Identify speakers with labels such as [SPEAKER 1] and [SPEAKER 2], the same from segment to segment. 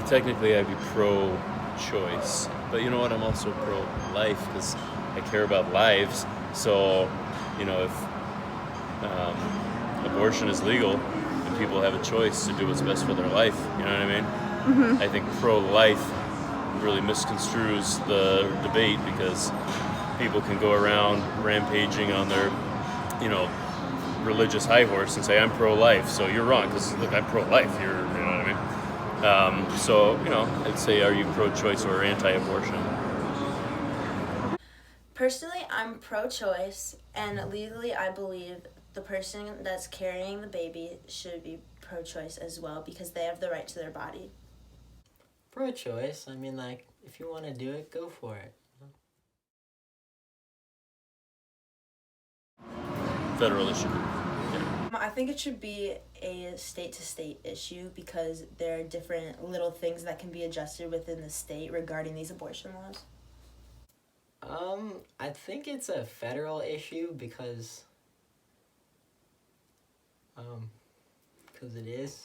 [SPEAKER 1] Technically, I'd be pro-choice, but you know what? I'm also pro-life because I care about lives. So, if abortion is legal and people have a choice to do what's best for their life, you know what I mean? I think pro-life really misconstrues the debate because people can go around rampaging on their, religious high horse and say, I'm pro-life, so you're wrong because, look, I'm pro-life. You know what I mean? I'd say, are you pro-choice or anti-abortion?
[SPEAKER 2] Personally, I'm pro-choice, and legally I believe the person that's carrying the baby should be pro-choice as well because they have the right to their body.
[SPEAKER 3] Pro-choice. I mean, if you want to do it, go for it.
[SPEAKER 1] Federal issue.
[SPEAKER 2] I think it should be a state-to-state issue because there are different little things that can be adjusted within the state regarding these abortion laws.
[SPEAKER 3] I think it's a federal issue because it is.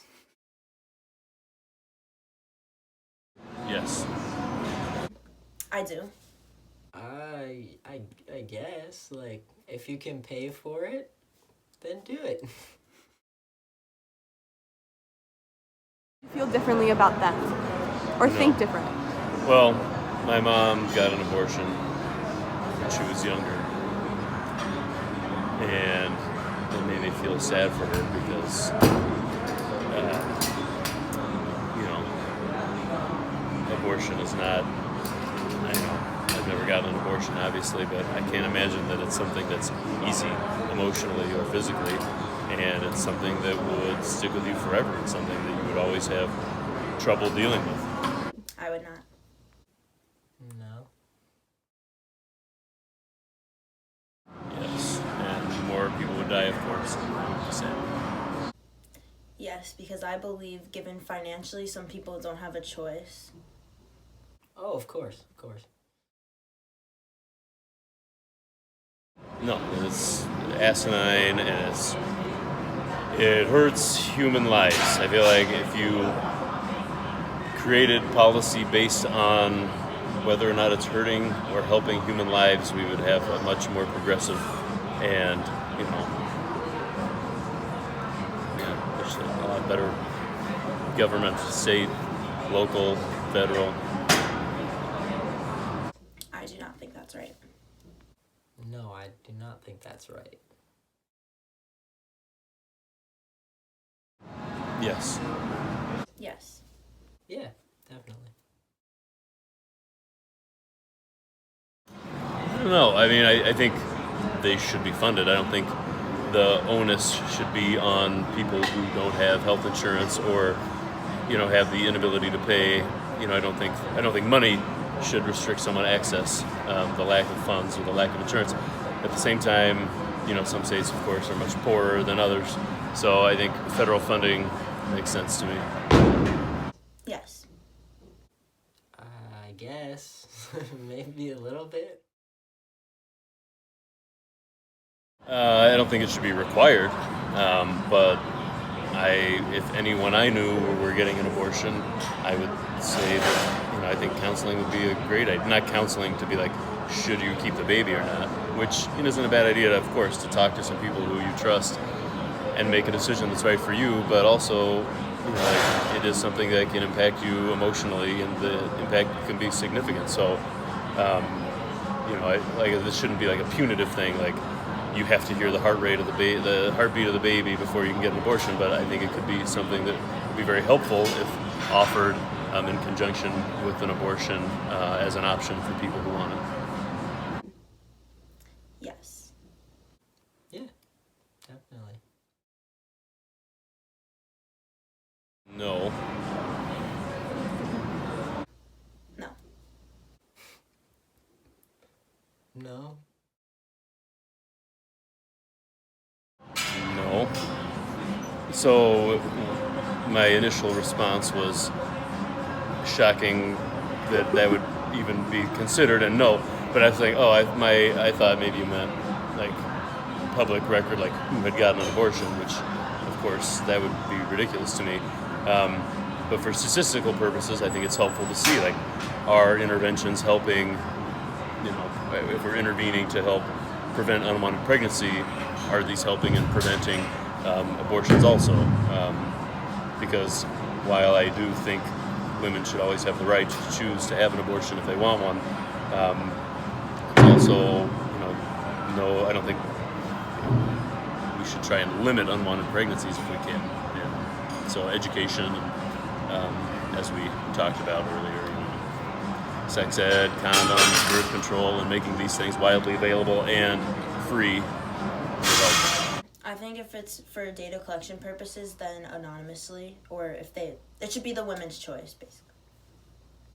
[SPEAKER 1] Yes.
[SPEAKER 2] I do.
[SPEAKER 3] I guess, if you can pay for it, then do it.
[SPEAKER 4] Feel differently about them or think different?
[SPEAKER 1] Well, my mom got an abortion when she was younger, and it made me feel sad for her because, abortion is not, I've never gotten an abortion, obviously, but I can't imagine that it's something that's easy emotionally or physically, and it's something that would stick with you forever. It's something that you would always have trouble dealing with.
[SPEAKER 2] I would not.
[SPEAKER 3] No.
[SPEAKER 1] Yes, and more people would die, of course. Sad.
[SPEAKER 2] Yes, because I believe given financially, some people don't have a choice.
[SPEAKER 3] Oh, of course.
[SPEAKER 1] No, it's asinine and it hurts human lives. I feel like if you created policy based on whether or not it's hurting or helping human lives, we would have a much more progressive and, just a lot better government, state, local, federal.
[SPEAKER 2] I do not think that's right.
[SPEAKER 3] No, I do not think that's right.
[SPEAKER 1] Yes.
[SPEAKER 2] Yes.
[SPEAKER 3] Yeah, definitely.
[SPEAKER 1] I don't know. I mean, I think they should be funded. I don't think the onus should be on people who don't have health insurance or, have the inability to pay. I don't think money should restrict someone access, the lack of funds or the lack of insurance. At the same time, some states, of course, are much poorer than others. So I think federal funding makes sense to me.
[SPEAKER 2] Yes.
[SPEAKER 3] I guess. Maybe a little bit.
[SPEAKER 1] I don't think it should be required, but if anyone I knew were getting an abortion, I would say that, I think counseling would be a great idea. Not counseling to be like, should you keep the baby or not, which isn't a bad idea, of course, to talk to some people who you trust and make a decision that's right for you, but also, it is something that can impact you emotionally, and the impact can be significant. So, this shouldn't be like a punitive thing, like you have to hear the heartbeat of the baby before you can get an abortion. But I think it could be something that would be very helpful if offered in conjunction with an abortion as an option for people who want it.
[SPEAKER 2] Yes.
[SPEAKER 3] Yeah, definitely.
[SPEAKER 1] No.
[SPEAKER 2] No.
[SPEAKER 3] No.
[SPEAKER 1] No. So my initial response was shocking that would even be considered, and no. But I was like, I thought maybe you meant like public record, like who had gotten an abortion, which of course that would be ridiculous to me. But for statistical purposes, I think it's helpful to see, like, are interventions helping, if we're intervening to help prevent unwanted pregnancy, are these helping in preventing abortions also? Because while I do think women should always have the right to choose to have an abortion if they want one, it's also, no, I don't think we should try and limit unwanted pregnancies if we can. Yeah. So education, as we talked about earlier, sex ed, condoms, birth control, and making these things widely available and free would help.
[SPEAKER 2] I think if it's for data collection purposes, then anonymously, or it should be the women's choice, basically.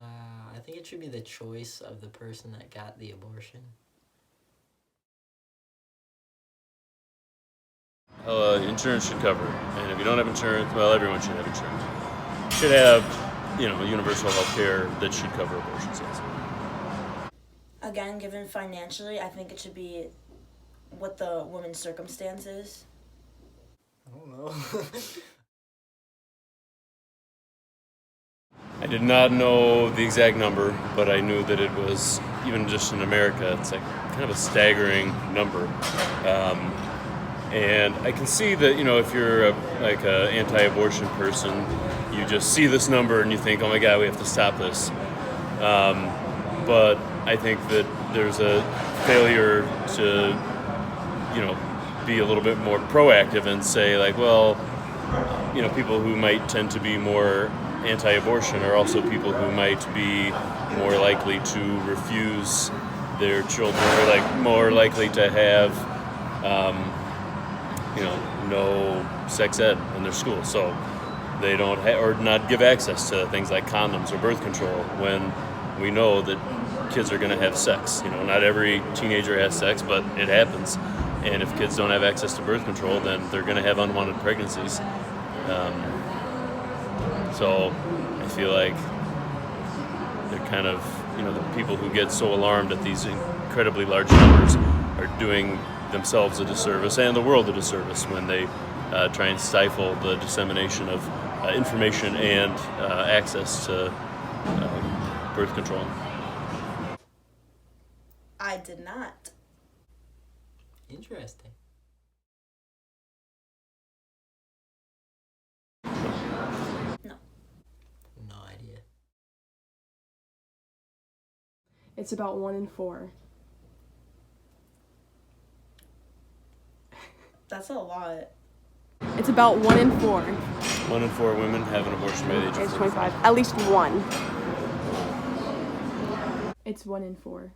[SPEAKER 3] I think it should be the choice of the person that got the abortion.
[SPEAKER 1] Insurance should cover it. And if you don't have insurance, well, everyone should have insurance. Should have, universal health care that should cover abortions, yes.
[SPEAKER 2] Again, given financially, I think it should be what the woman's circumstance is.
[SPEAKER 3] I don't know.
[SPEAKER 1] I did not know the exact number, but I knew that it was, even just in America, it's like kind of a staggering number. And I can see that, if you're an anti-abortion person, you just see this number and you think, oh my God, we have to stop this. But I think that there's a failure to, be a little bit more proactive and say, like, well, people who might tend to be more anti-abortion are also people who might be more likely to refuse their children, or like more likely to have no sex ed in their school, so they don't or not give access to things like condoms or birth control when we know that kids are going to have sex. Not every teenager has sex, but it happens, and if kids don't have access to birth control, then they're going to have unwanted pregnancies. So I feel like they're kind of, the people who get so alarmed at these incredibly large numbers are doing themselves a disservice and the world a disservice when they try and stifle the dissemination of information and access to birth control.
[SPEAKER 2] I did not.
[SPEAKER 3] Interesting.
[SPEAKER 2] No.
[SPEAKER 3] No idea.
[SPEAKER 4] It's about 1 in 4.
[SPEAKER 2] That's a lot.
[SPEAKER 4] It's about 1 in 4.
[SPEAKER 1] 1 in 4 women have an abortion by the age of
[SPEAKER 4] It's 25. At least one. It's 1 in 4.